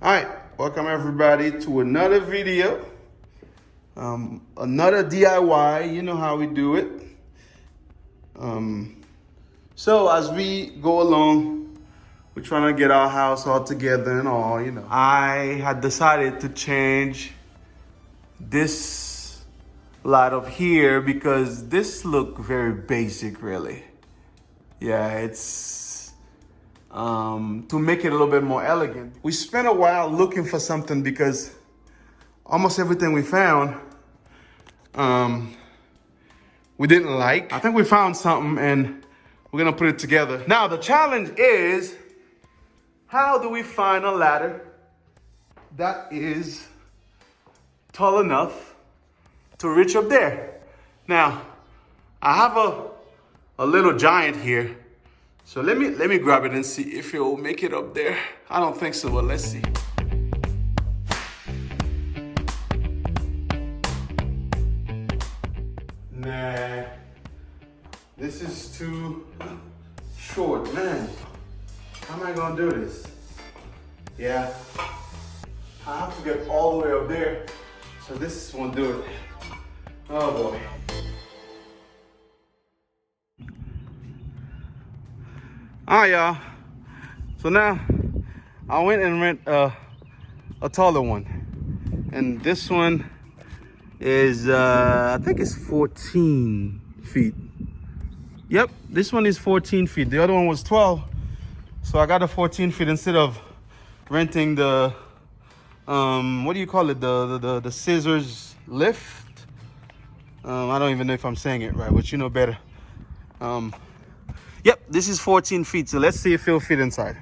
Alright, welcome everybody to another video. Another DIY, you know how we do it. So as we go along, we're trying to get our house all together and all, you know. I had decided to change this light up here because this looked very basic, really. Yeah, it's to make it a little bit more elegant. We spent a while looking for something because almost everything we found we didn't like. I think we found something and we're gonna put it together. Now the challenge is, how do we find a ladder that is tall enough to reach up there? Now, I have a little giant here. So let me grab it and see if it will make it up there. I don't think so, but let's see. Nah, this is too short, man. How am I gonna do this? Yeah, I have to get all the way up there. So this won't do it. Oh boy. Alright, y'all. So now I went and rent a taller one, and this one is I think it's 14 feet. Yep, this one is 14 feet. The other one was 12, so I got a 14 feet instead of renting the what do you call it? The scissors lift. I don't even know if I'm saying it right, but you know better. Yep, this is 14 feet, so let's see if it'll fit inside.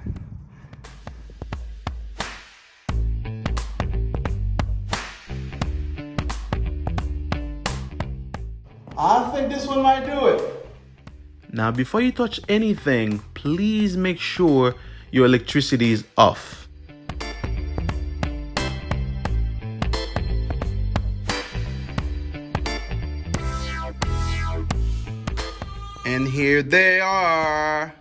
I think this one might do it. Now, before you touch anything, please make sure your electricity is off. And here they are.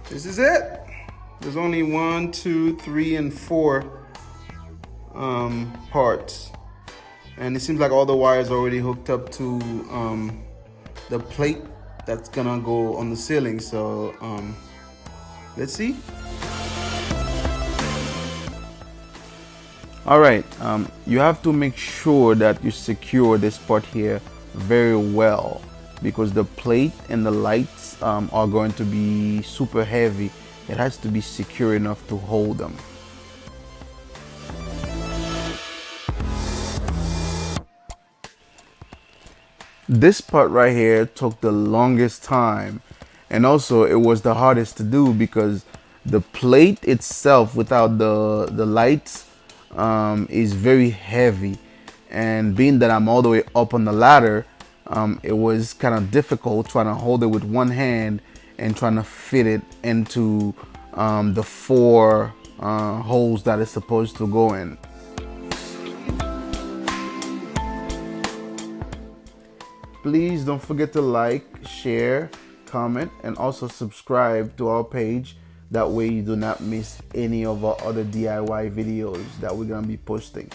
This is it. There's only 1, 2, 3, and 4 parts. And it seems like all the wires are already hooked up to the plate that's gonna go on the ceiling. So let's see. All right, you have to make sure that you secure this part here very well, because the plate and the lights are going to be super heavy. It has to be secure enough to hold them. This part right here took the longest time, and also it was the hardest to do because the plate itself without the lights is very heavy, and being that I'm all the way up on the ladder, it was kind of difficult trying to hold it with one hand and trying to fit it into the 4 holes that it's supposed to go in. Please don't forget to like, share, comment, and also subscribe to our page. That way you do not miss any of our other DIY videos that we're gonna be posting.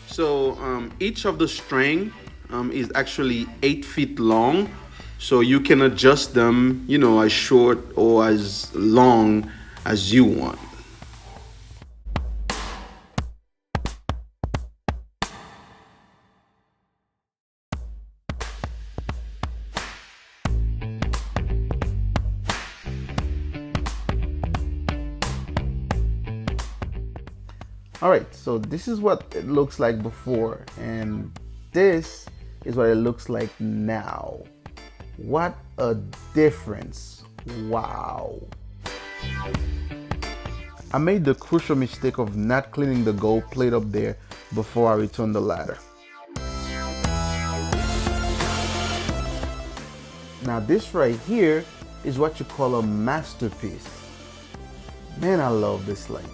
So each of the string is actually 8 feet long. So you can adjust them, you know, as short or as long as you want. All right, so this is what it looks like before, and this is what it looks like now. What a difference. Wow. I made the crucial mistake of not cleaning the gold plate up there before I returned the ladder. Now this right here is what you call a masterpiece. Man, I love this light.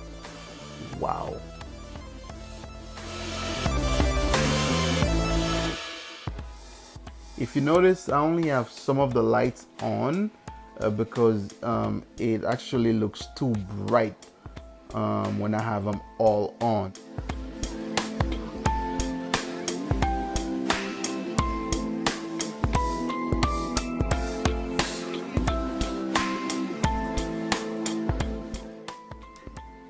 Wow. If you notice, I only have some of the lights on because it actually looks too bright when I have them all on.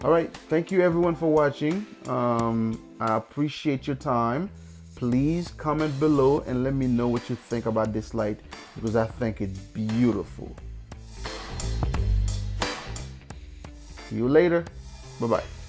All right, thank you everyone for watching. I appreciate your time. Please comment below and let me know what you think about this light, because I think it's beautiful. See you later. Bye-bye.